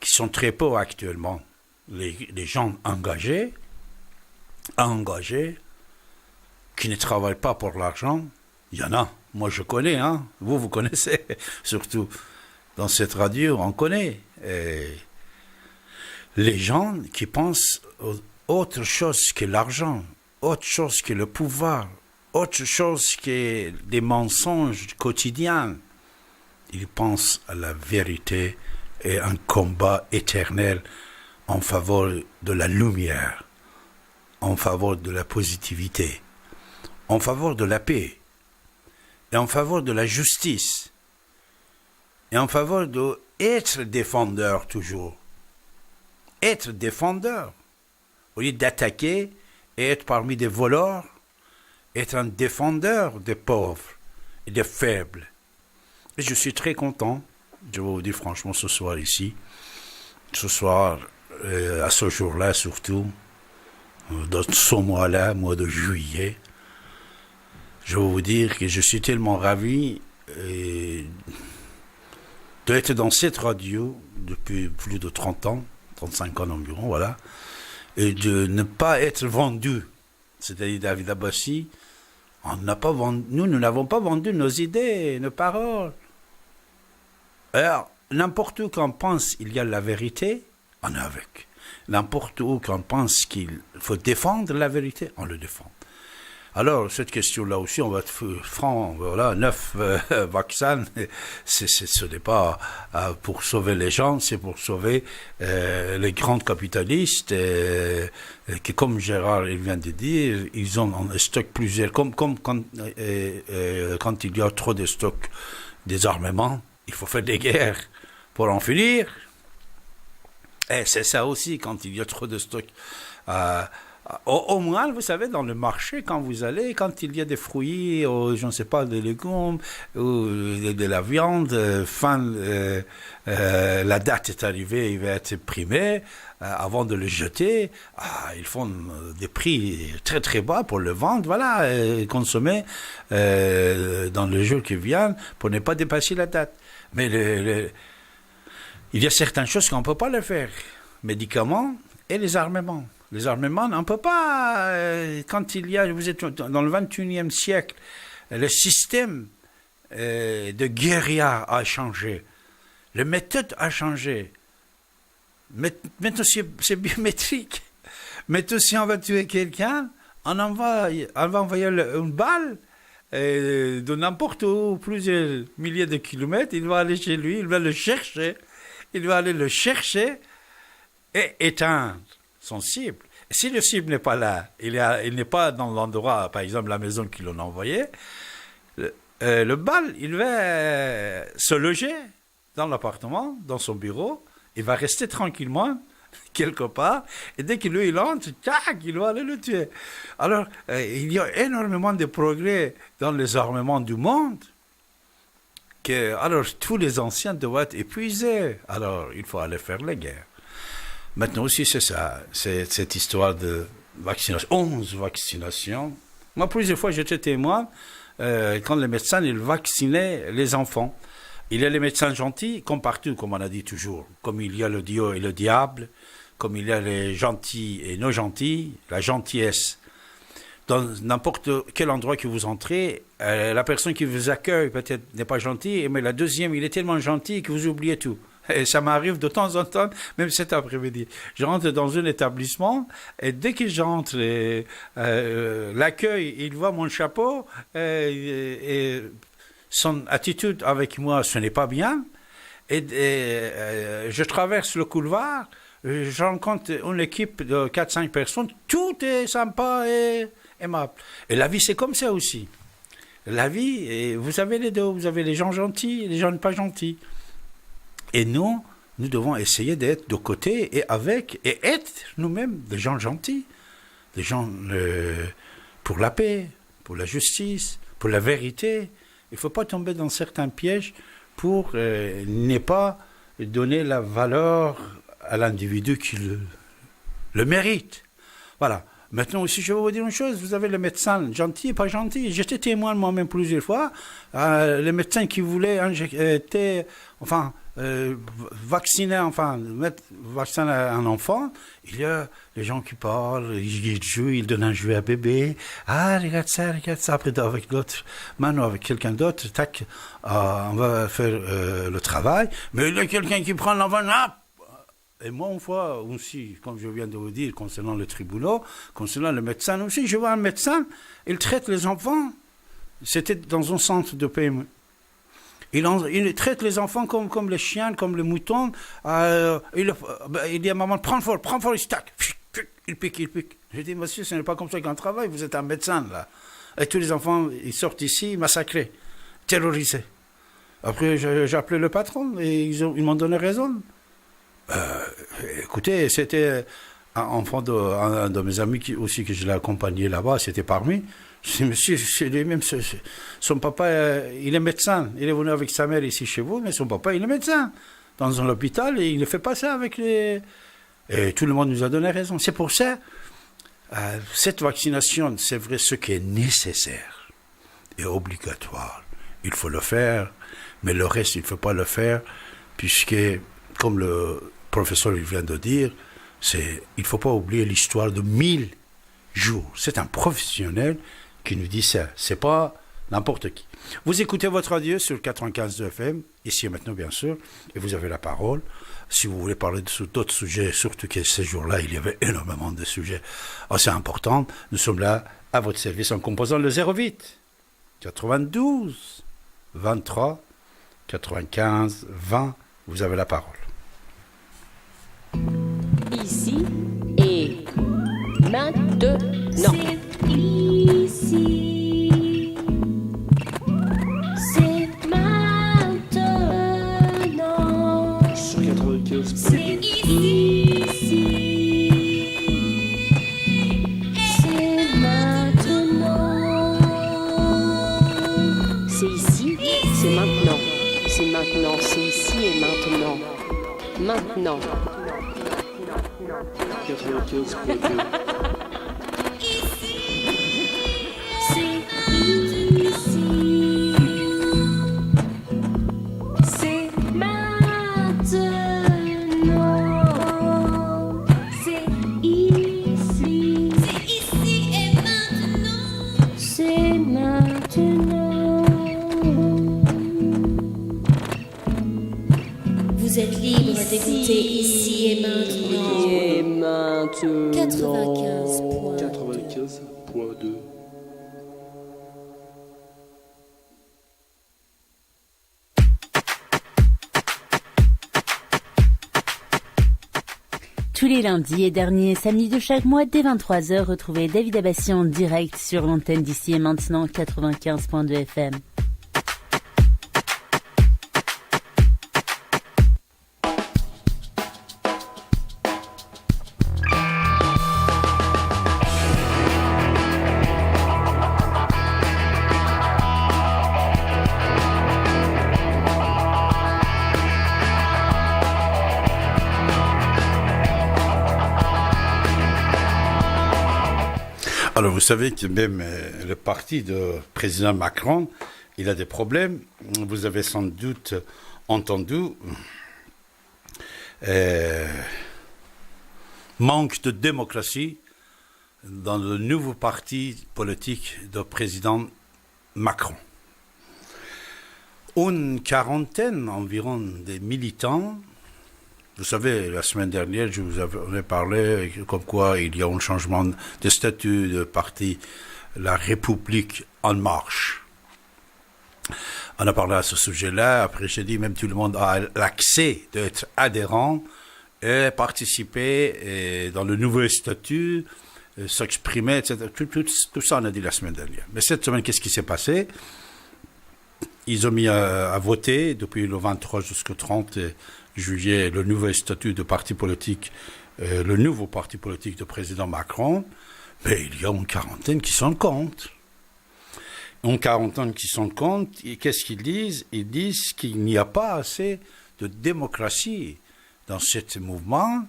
Speaker 2: qui sont très peu actuellement, les gens engagés, qui ne travaillent pas pour l'argent, il y en a. Moi, je connais, hein. Vous connaissez, surtout dans cette radio, on connaît. Et les gens qui pensent autre chose que l'argent, autre chose que le pouvoir, autre chose que des mensonges quotidiens. ils pensent à la vérité et un combat éternel en faveur de la lumière, en faveur de la positivité, en faveur de la paix, et en faveur de la justice, et en faveur d'être défendeur toujours. Être défendeur, au lieu d'attaquer et être parmi des voleurs, être un défendeur des pauvres et des faibles. Et je suis très content, je vais vous dire franchement ce soir ici, ce soir, à ce jour-là surtout, dans ce mois-là, mois de juillet, je vais vous dire que je suis tellement ravi d'être dans cette radio depuis plus de 30 ans, 35 ans environ, voilà, et de ne pas être vendu. C'est-à-dire David Abbassi, nous n'avons pas vendu nos idées, nos paroles. Alors, n'importe où qu'on pense il y a la vérité, on est avec. N'importe où qu'on pense qu'il faut défendre la vérité, on le défend. Alors, cette question-là aussi, on va être franc, voilà, 9 vaccins, ce n'est pas pour sauver les gens, c'est pour sauver les grands capitalistes, qui, comme Gérard il vient de dire, ils ont en stock plusieurs, comme quand il y a trop de stocks des armements, il faut faire des guerres pour en finir. Et c'est ça aussi, quand il y a trop de stocks. Au moins, vous savez, dans le marché, quand vous allez, quand il y a des fruits, ou, je ne sais pas, des légumes, ou de la viande, la date est arrivée, il va être primé, avant de le jeter, ils font des prix très très bas pour le vendre, voilà, consommer dans les jours qui viennent, pour ne pas dépasser la date. Mais il y a certaines choses qu'on ne peut pas le faire. Médicaments et les armements. Les armements, on ne peut pas, vous êtes dans le 21e siècle, le système de guérilla a changé, la méthode a changé. Maintenant, c'est biométrique. Maintenant, si on va tuer quelqu'un, on va envoyer une balle de n'importe où, plusieurs milliers de kilomètres, il va aller chez lui, il va le chercher, et éteindre son cible. Si le cible n'est pas là, il n'est pas dans l'endroit, par exemple la maison qu'ils l'ont envoyé, le balle, il va se loger dans l'appartement, dans son bureau, il va rester tranquillement quelque part, et dès qu'il il entre, tac, il va aller le tuer. Alors, il y a énormément de progrès dans les armements du monde, alors tous les anciens doivent être épuisés, alors il faut aller faire la guerre. Maintenant aussi, c'est ça, c'est cette histoire de vaccination, 11 vaccinations. Moi, plusieurs fois, j'étais témoin quand les médecins ils vaccinaient les enfants. Il y a les médecins gentils, comme partout, comme on a dit toujours. Comme il y a le Dieu et le diable, comme il y a les gentils et nos gentils, la gentillesse. Dans n'importe quel endroit que vous entrez, la personne qui vous accueille peut-être n'est pas gentille, mais la deuxième, il est tellement gentil que vous oubliez tout. Et ça m'arrive de temps en temps, même cet après-midi. Je rentre dans un établissement et dès que j'entre, l'accueil, il voit mon chapeau et son attitude avec moi, ce n'est pas bien. Et je traverse le couloir, je rencontre une équipe de 4-5 personnes, tout est sympa et aimable. Et la vie, c'est comme ça aussi. La vie, et vous avez les deux, vous avez les gens gentils et les gens pas gentils. Et nous devons essayer d'être de côté et avec, et être nous-mêmes des gens gentils, des gens pour la paix, pour la justice, pour la vérité. Il ne faut pas tomber dans certains pièges pour ne pas donner la valeur à l'individu qui le mérite. Voilà. Maintenant aussi, je vais vous dire une chose, vous avez le médecin gentil et pas gentil. J'étais témoin moi-même plusieurs fois, les médecins qui voulaient vacciner un enfant, il y a les gens qui parlent, ils jouent, ils donnent un jouet à bébé, regarde ça, après avec l'autre main ou avec quelqu'un d'autre, tac, on va faire le travail, mais il y a quelqu'un qui prend l'enfant, et moi, une fois aussi, comme je viens de vous dire, concernant les tribunaux, concernant le médecin aussi, je vois un médecin, il traite les enfants, c'était dans un centre de PME. Il traite les enfants comme les chiens, comme les moutons. Il dit à maman, prends fort, il tac. Il pique. Je dis, monsieur, ce n'est pas comme ça qu'on travaille, vous êtes un médecin, là. Et tous les enfants, ils sortent ici, massacrés, terrorisés. Après, j'ai appelé le patron et ils m'ont donné raison. Écoutez, c'était un enfant un de mes amis aussi que je l'ai accompagné là-bas, c'était parmi. Je dis, monsieur, c'est lui-même, son papa, il est médecin. Il est venu avec sa mère ici chez vous, mais son papa, il est médecin. Dans un hôpital, et il ne fait pas ça avec les... Et tout le monde nous a donné raison. C'est pour ça, cette vaccination, c'est vrai, ce qui est nécessaire et obligatoire. Il faut le faire, mais le reste, il ne faut pas le faire, puisque, comme le professeur vient de dire, il ne faut pas oublier l'histoire de 1000 jours. C'est un professionnel qui nous dit ça. C'est pas n'importe qui. Vous écoutez votre radio sur 95 FM, ici et maintenant, bien sûr, et vous avez la parole. Si vous voulez parler d'autres sujets, surtout que ces jours-là, il y avait énormément de sujets assez importants, nous sommes là à votre service en composant le 08 92 23 95 20. Vous avez la parole.
Speaker 9: Ici et maintenant.
Speaker 7: C'est ici. C'est maintenant.
Speaker 10: Sur 95.
Speaker 7: C'est ici. C'est maintenant.
Speaker 9: C'est ici, c'est maintenant. C'est maintenant, c'est ici et maintenant. Maintenant.
Speaker 10: 95.2.
Speaker 7: C'est maintenant. C'est ici. C'est ici et maintenant. C'est maintenant. Vous êtes libre d'écouter ici et maintenant.
Speaker 9: Et maintenant.
Speaker 10: 95.2.
Speaker 11: Tous les lundis et derniers samedis de chaque mois, dès 23h, retrouvez David Abbassi en direct sur l'antenne d'ici et maintenant 95.2 FM.
Speaker 2: Alors, vous savez que même le parti de président Macron, il a des problèmes. Vous avez sans doute entendu manque de démocratie dans le nouveau parti politique du président Macron. Une quarantaine environ de militants. Vous savez, la semaine dernière, je vous avais parlé comme quoi il y a un changement de statut de parti, la République en marche. On a parlé à ce sujet-là. Après, j'ai dit même tout le monde a l'accès d'être adhérent et participer dans le nouveau statut, s'exprimer, etc. Tout ça, on a dit la semaine dernière. Mais cette semaine, qu'est-ce qui s'est passé? Ils ont mis à voter depuis le 23 jusqu'au 30 juillet le nouveau statut de parti politique, le nouveau parti politique du président Macron. Mais il y a une quarantaine qui sont contre. Une quarantaine qui sont contre. Et qu'est-ce qu'ils disent? Ils disent qu'il n'y a pas assez de démocratie dans ce mouvement.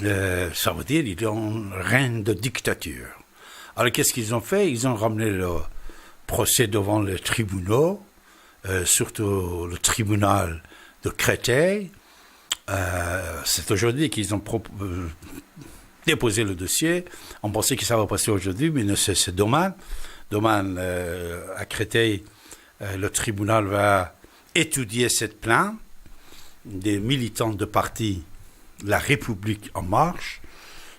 Speaker 2: Ça veut dire qu'il y a un règne de dictature. Alors qu'est-ce qu'ils ont fait? Ils ont ramené le procès devant les tribunaux, surtout le tribunal de Créteil. C'est aujourd'hui qu'ils ont déposé le dossier. On pensait que ça va passer aujourd'hui, mais c'est demain. Demain, à Créteil, le tribunal va étudier cette plainte des militants de parti La République en marche.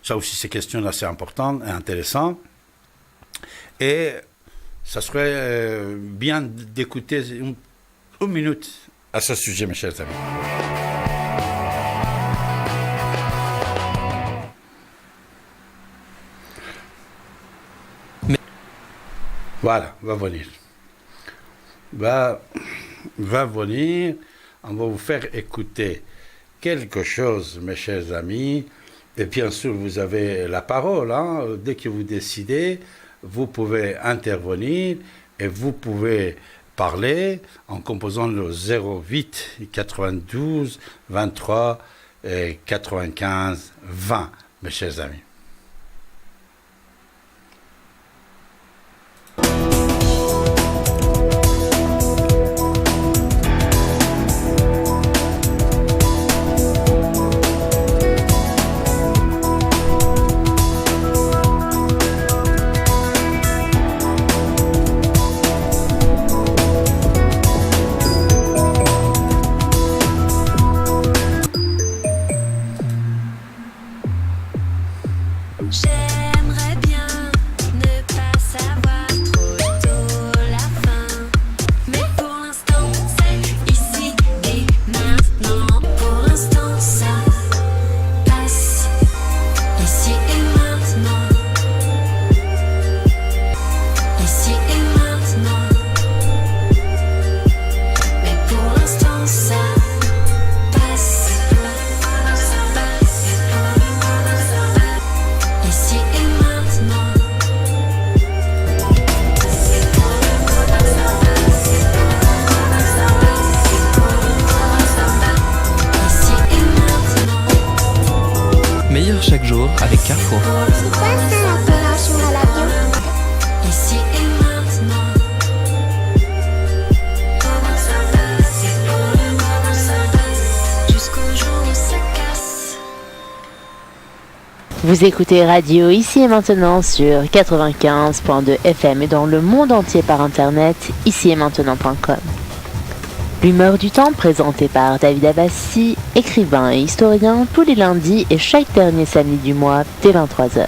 Speaker 2: Ça aussi, c'est une question assez importante et intéressante. Et ça serait bien d'écouter une minute à ce sujet, mes chers amis. Voilà, va venir. Va venir. On va vous faire écouter quelque chose, mes chers amis. Et bien sûr, vous avez la parole. Hein. Dès que vous décidez, vous pouvez intervenir et vous pouvez parler en composant le 08 92 23 95 20, mes chers amis.
Speaker 1: J'aimerais bien ne pas savoir trop tôt la fin, mais pour l'instant c'est ici et maintenant. Pour l'instant ça passe ici et maintenant. Ici et maintenant. Mais pour l'instant ça passe. Ici et maintenant. Ici et maintenant.
Speaker 12: Meilleur chaque jour avec Carrefour.
Speaker 1: C'est quoi ça, l'opération à l'avion? Ici et maintenant. Jusqu'au jour où ça casse.
Speaker 3: Vous écoutez Radio Ici et Maintenant sur 95.2 FM et dans le monde entier par internet, ici-et-maintenant.com. L'humeur du temps présentée par David Abbassi, écrivain et historien, tous les lundis et chaque dernier samedi du mois dès 23h.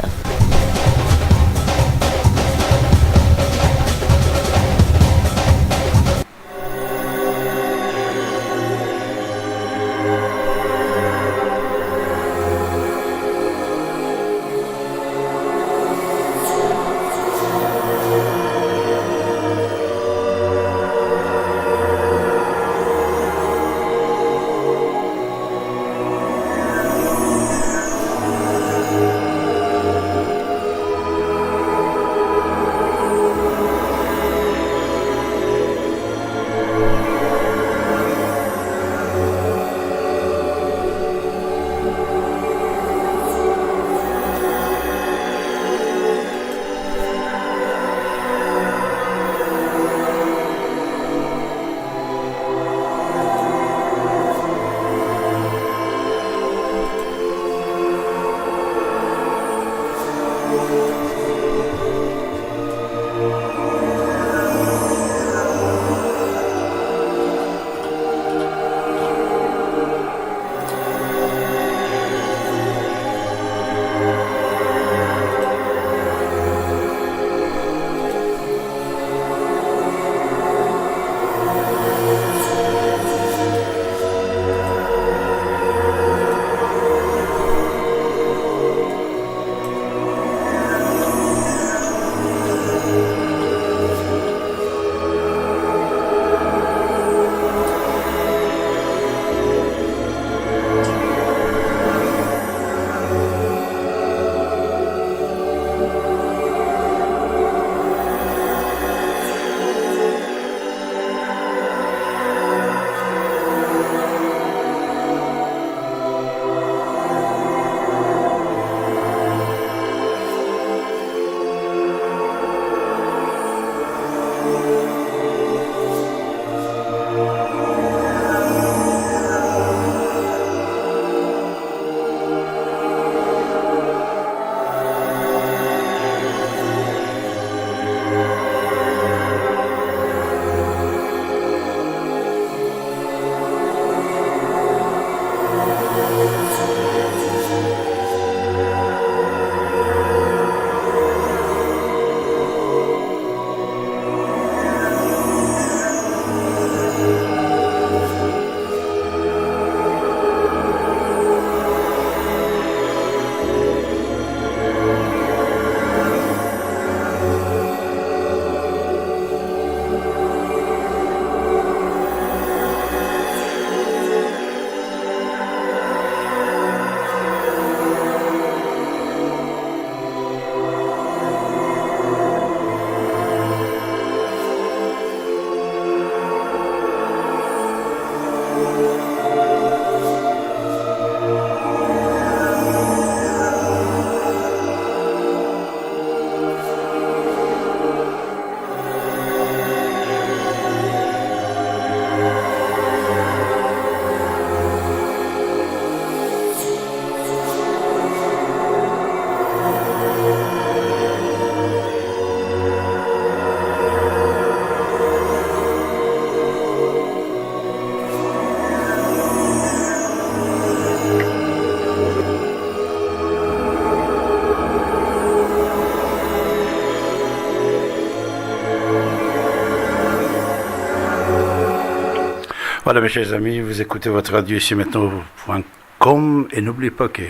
Speaker 2: Voilà, mes chers amis, vous écoutez votre radio ici maintenant.com et n'oubliez pas que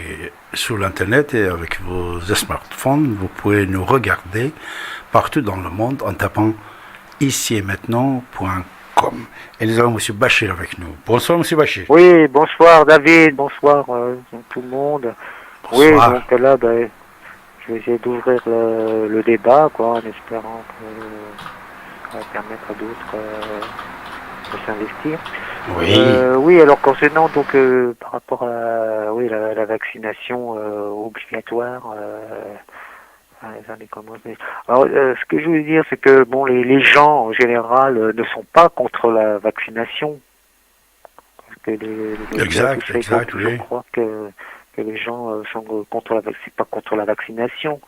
Speaker 2: sur l'internet et avec vos smartphones, vous pouvez nous regarder partout dans le monde en tapant ici et maintenant.com. Et nous avons M. Bachir avec nous. Bonsoir, M. Bachir.
Speaker 13: Oui, bonsoir David, bonsoir tout le monde.
Speaker 2: Bonsoir.
Speaker 13: Oui, donc là, je vais essayer d'ouvrir le débat, quoi, en espérant que ça va permettre à d'autres de s'investir.
Speaker 2: Oui.
Speaker 13: Oui, alors concernant donc par rapport à la vaccination obligatoire. Alors, ce que je veux dire, c'est que bon, les gens en général ne sont pas contre la vaccination. Que
Speaker 2: Exact,
Speaker 13: oui.
Speaker 2: oui.
Speaker 13: Je crois que les gens sont contre c'est pas contre la vaccination.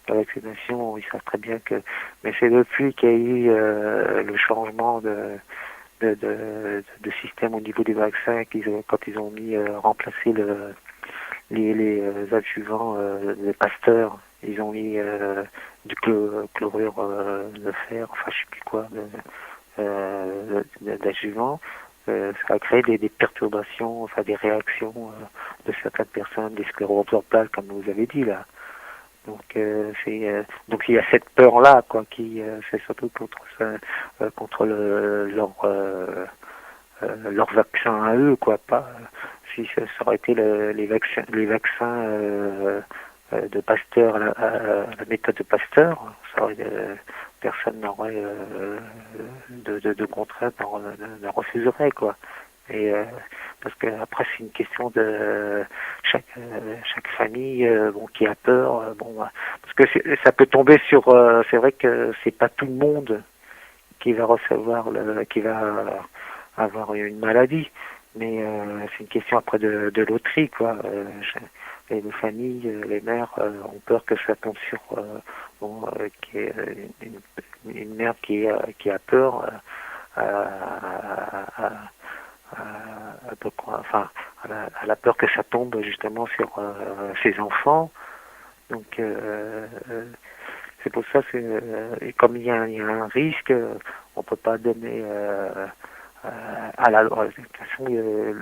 Speaker 13: La vaccination, ils savent très bien que, mais c'est depuis qu'il y a eu le changement de système au niveau des vaccins quand ils ont remplacé les adjuvants de Pasteur. Ils ont mis du chlorure de fer, enfin je sais plus quoi, d'adjuvant. Ça a créé des perturbations, enfin des réactions de certaines personnes, des scléroses en plaques, comme vous avez dit là. Donc donc il y a cette peur là, quoi, qui c'est surtout contre leur vaccin à eux, quoi. Pas si ça aurait été les vaccins de Pasteur, la méthode de Pasteur, personne n'aurait de contrainte, ne refuserait, quoi. Et parce que après c'est une question de chaque famille qui a peur, parce que ça peut tomber sur c'est vrai que c'est pas tout le monde qui va recevoir qui va avoir une maladie, mais c'est une question après de loterie, quoi. Les familles, les mères ont peur que ça tombe sur une mère qui a peur elle a peur que ça tombe justement sur ses enfants. Donc c'est pour ça et comme il y a un risque, on peut pas donner à la loi. De toute façon,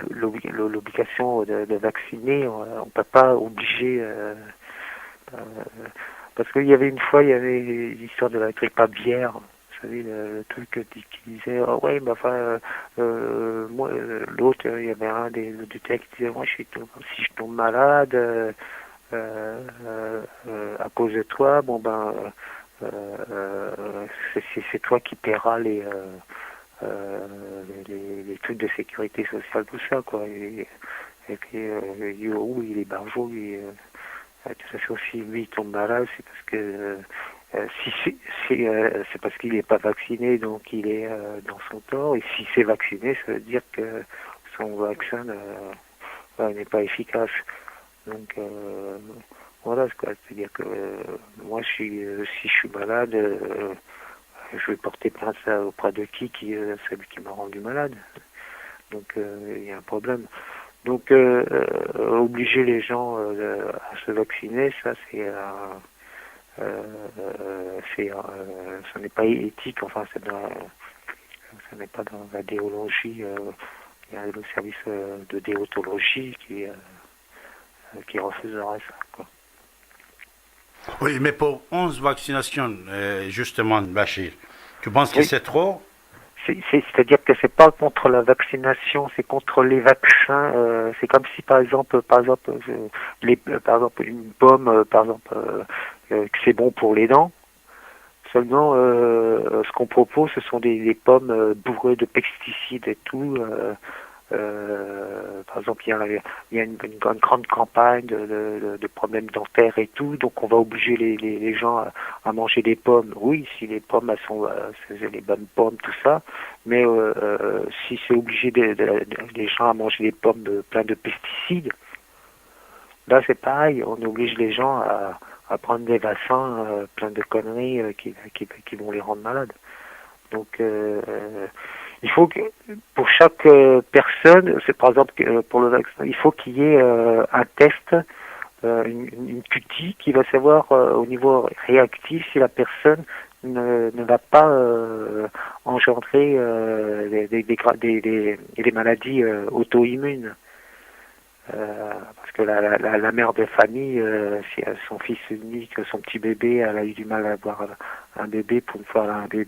Speaker 13: l'obligation de vacciner, on peut pas obliger parce qu'il y avait une fois, il y avait l'histoire de la grippe aviaire. Vous savez, le truc qui disait, oh ouais, moi, l'autre, il y avait un du texte qui disait, moi, si je tombe malade à cause de toi, c'est toi qui paieras les trucs de sécurité sociale, tout ça, quoi. Et puis, il est barjot, de toute façon, si lui tombe malade, c'est parce que c'est parce qu'il n'est pas vacciné, donc il est dans son tort. Et si c'est vacciné, ça veut dire que son vaccin n'est pas efficace. Donc voilà, c'est-à-dire que moi, si je suis malade, je vais porter plainte auprès de celui qui m'a rendu malade. Donc il y a un problème. Donc obliger les gens à se vacciner, ça ça n'est pas éthique, enfin ça n'est pas dans la déontologie. Il y a le service de déontologie qui refuserait ça, quoi.
Speaker 2: Oui, mais pour 11 vaccinations, justement, Bachir, tu penses que c'est trop?
Speaker 13: C'est-à-dire que c'est pas contre la vaccination, c'est contre les vaccins. C'est comme si, par exemple, une pomme, que c'est bon pour les dents. Seulement, ce qu'on propose, ce sont des pommes bourrées de pesticides et tout. Par exemple, il y a une grande campagne de problèmes dentaires et tout, donc on va obliger les gens à manger des pommes. Oui, si les pommes sont c'est les bonnes pommes, tout ça, mais si c'est obligé les gens à manger des pommes pleines de pesticides, là c'est pareil, on oblige les gens à prendre des vaccins pleins de conneries qui vont les rendre malades. Donc il faut que pour chaque personne, c'est par exemple pour le vaccin, il faut qu'il y ait un test une cutie qui va savoir au niveau réactif si la personne ne va pas engendrer des maladies auto-immunes. Parce que la mère de famille, si son fils unique, son petit bébé, elle a eu du mal à avoir un bébé, pour une fois elle a un bébé,